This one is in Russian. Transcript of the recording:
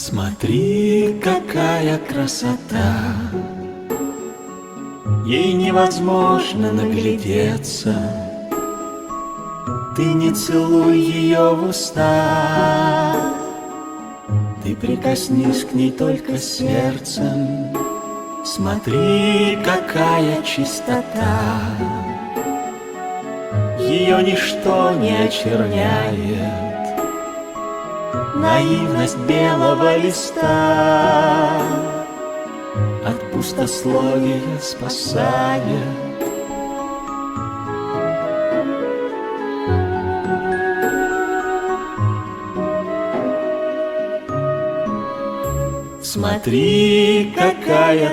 Смотри, какая красота, ей невозможно наглядеться. Ты не целуй ее в уста, ты прикоснись к ней только сердцем. Смотри, какая чистота, ее ничто не очерняет. Наивность белого листа от пустословия спасает. Смотри, какая